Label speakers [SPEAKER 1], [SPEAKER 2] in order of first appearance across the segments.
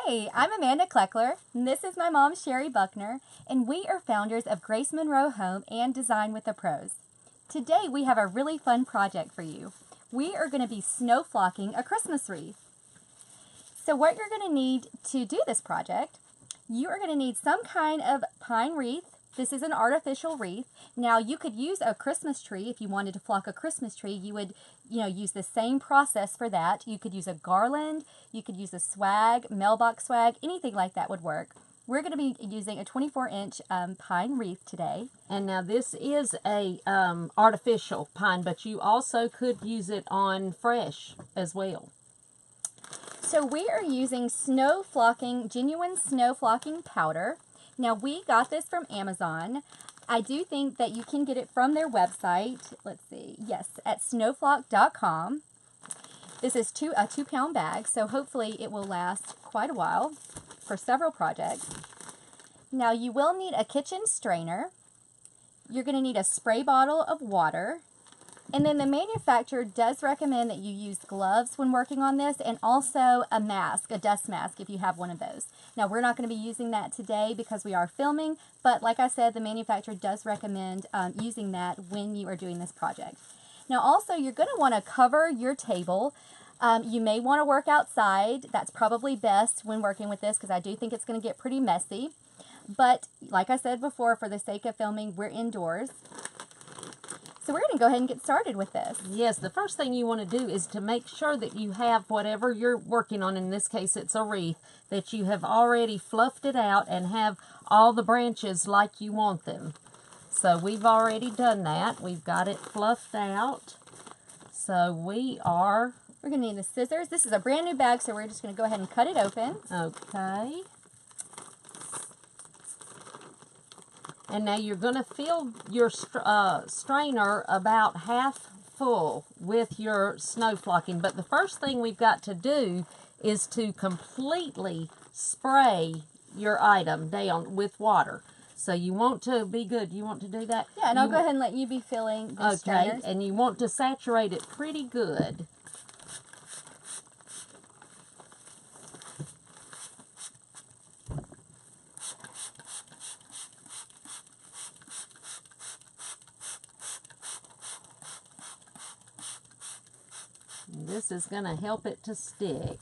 [SPEAKER 1] Hi, I'm Amanda Kleckler, and this is my mom, Sherry Buckner, and we are founders of Grace Monroe Home and Design with the Pros. Today we have a really fun project for you. We are going to be snow flocking a Christmas wreath. So what you're going to need to do this project, you are going to need some kind of pine wreath. This is an artificial wreath. Now you could use a Christmas tree. If you wanted to flock a Christmas tree, you would use the same process for that. You could use a garland, you could use a swag, mailbox swag, anything like that would work. We're going to be using a 24-inch pine wreath today.
[SPEAKER 2] And now this is a artificial pine, but you also could use it on fresh as well.
[SPEAKER 1] So we are using genuine snow flocking powder. Now we got this from Amazon. I do think that you can get it from their website. Let's see. Yes, at snowflock.com. This is a 2-pound bag, so hopefully it will last quite a while for several projects. Now you will need a kitchen strainer. You're going to need a spray bottle of water. And then the manufacturer does recommend that you use gloves when working on this, and also a mask, a dust mask, if you have one of those. Now, we're not going to be using that today because we are filming, but like I said, the manufacturer does recommend using that when you are doing this project. Now, also, you're going to want to cover your table. You may want to work outside. That's probably best when working with this because I do think it's going to get pretty messy. But like I said before, for the sake of filming, we're indoors. So we're going to go ahead and get started with this.
[SPEAKER 2] Yes, the first thing you want to do is to make sure that you have whatever you're working on, in this case it's a wreath, that you have already fluffed it out and have all the branches like you want them. So we've already done that. We've got it fluffed out. So we're
[SPEAKER 1] going to need the scissors. This is a brand new bag, so we're just going to go ahead and cut it open.
[SPEAKER 2] Okay. And now you're going to fill your strainer about half full with your snow flocking. But the first thing we've got to do is to completely spray your item down with water. So you want to be good. You want to do that?
[SPEAKER 1] Yeah, and I'll go ahead and let you be filling the strainers.
[SPEAKER 2] Okay, and you want to saturate it pretty good. This is going to help it to stick,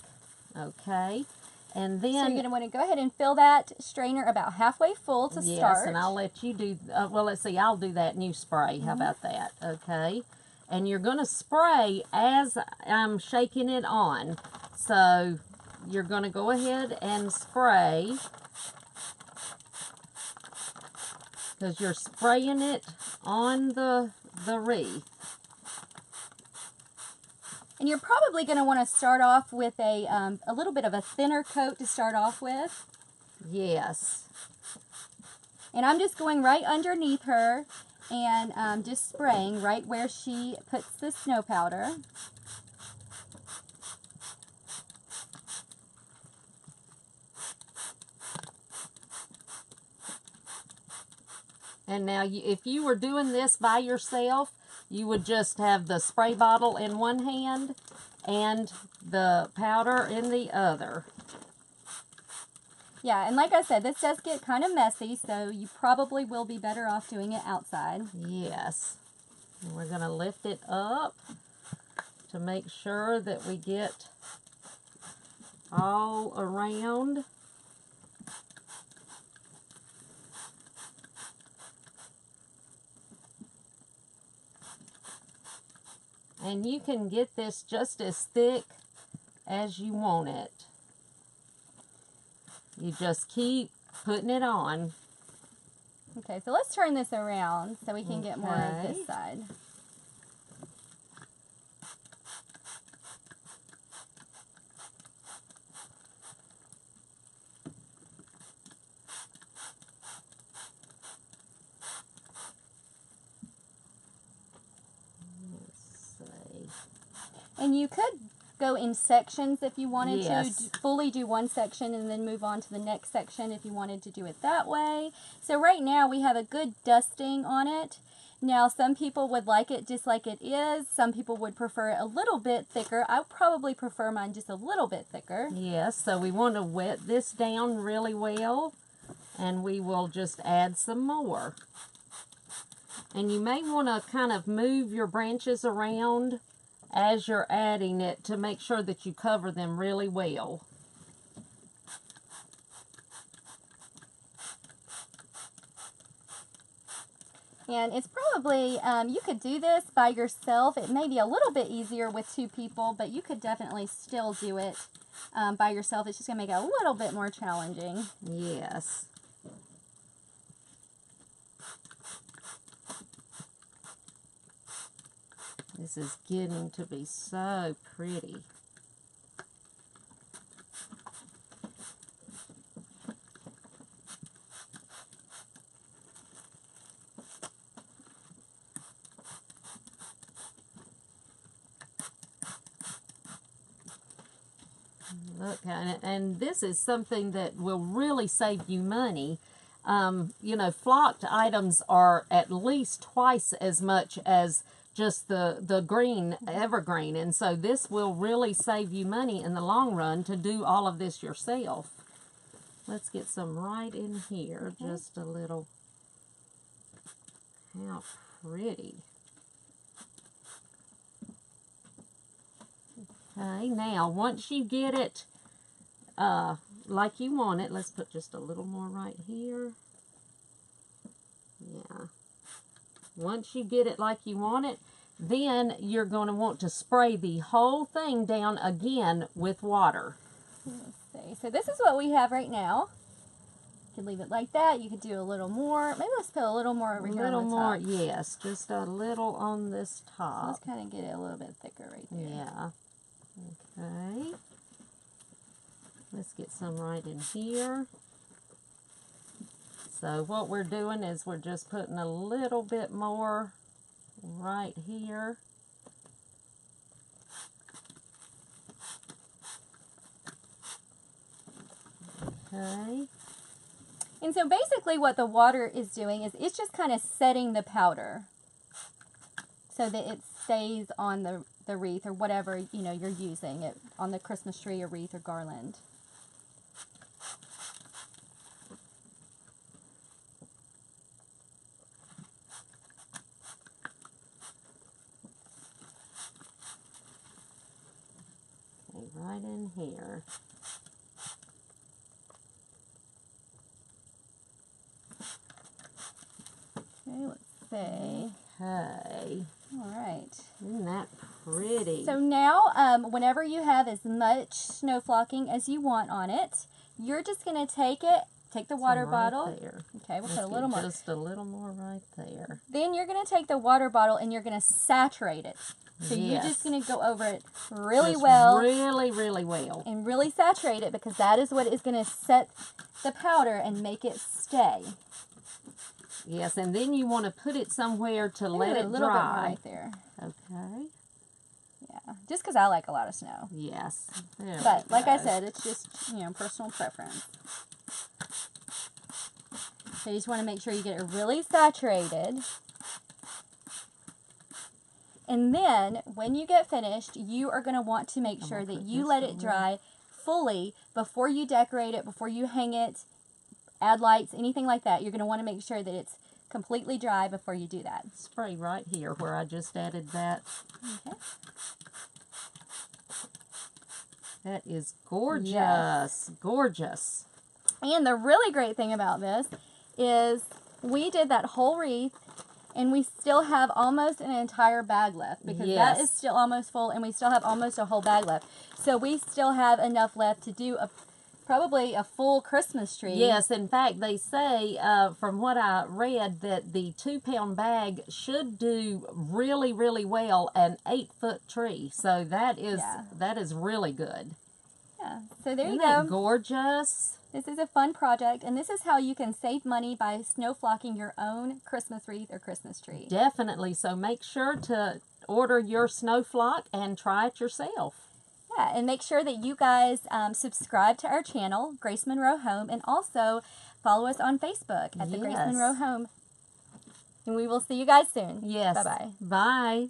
[SPEAKER 2] okay? And then...
[SPEAKER 1] So you're going to want to go ahead and fill that strainer about halfway full to start.
[SPEAKER 2] Yes, and I'll let you do... well, let's see, I'll do that and you spray. How about that, okay? And you're going to spray as I'm shaking it on. So you're going to go ahead and spray, because you're spraying it on the wreath.
[SPEAKER 1] And you're probably going to want to start off with a little bit of a thinner coat to start off with.
[SPEAKER 2] Yes.
[SPEAKER 1] And I'm just going right underneath her and just spraying right where she puts the snow powder.
[SPEAKER 2] And now, if you were doing this by yourself, you would just have the spray bottle in one hand and the powder in the other.
[SPEAKER 1] Yeah, and like I said, this does get kind of messy, so you probably will be better off doing it outside.
[SPEAKER 2] Yes. And we're going to lift it up to make sure that we get all around. And you can get this just as thick as you want it. You just keep putting it on.
[SPEAKER 1] Okay, so let's turn this around so we can get more of this side. And you could go in sections if you wanted to fully do one section and then move on to the next section if you wanted to do it that way. So right now we have a good dusting on it. Now, some people would like it just like it is. Some people would prefer it a little bit thicker. I probably prefer mine just a little bit thicker.
[SPEAKER 2] Yes, so we want to wet this down really well, and we will just add some more. And you may want to kind of move your branches around as you're adding it to make sure that you cover them really well.
[SPEAKER 1] And it's probably, you could do this by yourself. It may be a little bit easier with two people, but you could definitely still do it by yourself. It's just going to make it a little bit more challenging.
[SPEAKER 2] Yes. This is getting to be so pretty. Look, and this is something that will really save you money. You know, flocked items are at least twice as much as just the green evergreen, and so this will really save you money in the long run to do all of this yourself. Let's get some right in here, just a little. How pretty. Okay, now once you get it like you want it, let's put just a little more right here. Yeah. Once you get it like you want it, then you're going to want to spray the whole thing down again with water.
[SPEAKER 1] Let's see. So this is what we have right now. You can leave it like that. You could do a little more. Maybe let's put a little more over here on the top.
[SPEAKER 2] A little more, yes. Just a little on this top.
[SPEAKER 1] So let's kind of get it a little bit thicker right there.
[SPEAKER 2] Yeah. Okay. Let's get some right in here. So what we're doing is we're just putting a little bit more right here. Okay.
[SPEAKER 1] And so basically what the water is doing is it's just kind of setting the powder so that it stays on the wreath or whatever, you know, you're using it on the Christmas tree or wreath or garland.
[SPEAKER 2] Okay, right in here.
[SPEAKER 1] Okay, let's see.
[SPEAKER 2] Okay.
[SPEAKER 1] All right.
[SPEAKER 2] Isn't that pretty?
[SPEAKER 1] So now, whenever you have as much snow flocking as you want on it, you're just going to take the water bottle.
[SPEAKER 2] There.
[SPEAKER 1] Okay, we'll put a little more.
[SPEAKER 2] Just a little more right there.
[SPEAKER 1] Then you're going to take the water bottle and you're going to saturate it. So
[SPEAKER 2] Yes.
[SPEAKER 1] you're just going to go over it really
[SPEAKER 2] Just
[SPEAKER 1] well.
[SPEAKER 2] Really, really well.
[SPEAKER 1] And really saturate it because that is what is going to set the powder and make it stay.
[SPEAKER 2] Yes, and then you want to put it somewhere to let it
[SPEAKER 1] a little bit
[SPEAKER 2] dry.
[SPEAKER 1] right there.
[SPEAKER 2] Okay.
[SPEAKER 1] Yeah, just because I like a lot of snow.
[SPEAKER 2] Yes. There
[SPEAKER 1] But
[SPEAKER 2] we
[SPEAKER 1] like I
[SPEAKER 2] go.
[SPEAKER 1] said, it's just, you know, personal preference. So you just want to make sure you get it really saturated. And then when you get finished, you are going to want to make sure that you let it dry fully before you decorate it, before you hang it, add lights, anything like that. You're going to want to make sure that it's completely dry before you do that.
[SPEAKER 2] Spray right here where I just added that.
[SPEAKER 1] Okay.
[SPEAKER 2] That is gorgeous.
[SPEAKER 1] Yes.
[SPEAKER 2] Gorgeous.
[SPEAKER 1] And the really great thing about this is we did that whole wreath and we still have almost an entire bag left because
[SPEAKER 2] Yes.
[SPEAKER 1] that is still almost full and we still have almost a whole bag left. So we still have enough left to do probably a full Christmas tree.
[SPEAKER 2] Yes, in fact, they say, from what I read, that the 2-pound bag should do really, really well an 8-foot tree. So that is really good.
[SPEAKER 1] Yeah. So there
[SPEAKER 2] Isn't
[SPEAKER 1] you
[SPEAKER 2] that
[SPEAKER 1] go.
[SPEAKER 2] gorgeous?
[SPEAKER 1] This is a fun project, and this is how you can save money by snow flocking your own Christmas wreath or Christmas tree.
[SPEAKER 2] Definitely. So make sure to order your snow flock and try it yourself.
[SPEAKER 1] Yeah, and make sure that you guys subscribe to our channel, Grace Monroe Home, and also follow us on Facebook at the Grace
[SPEAKER 2] Yes.
[SPEAKER 1] Monroe Home. And we will see you guys soon.
[SPEAKER 2] Yes.
[SPEAKER 1] Bye-bye.
[SPEAKER 2] Bye.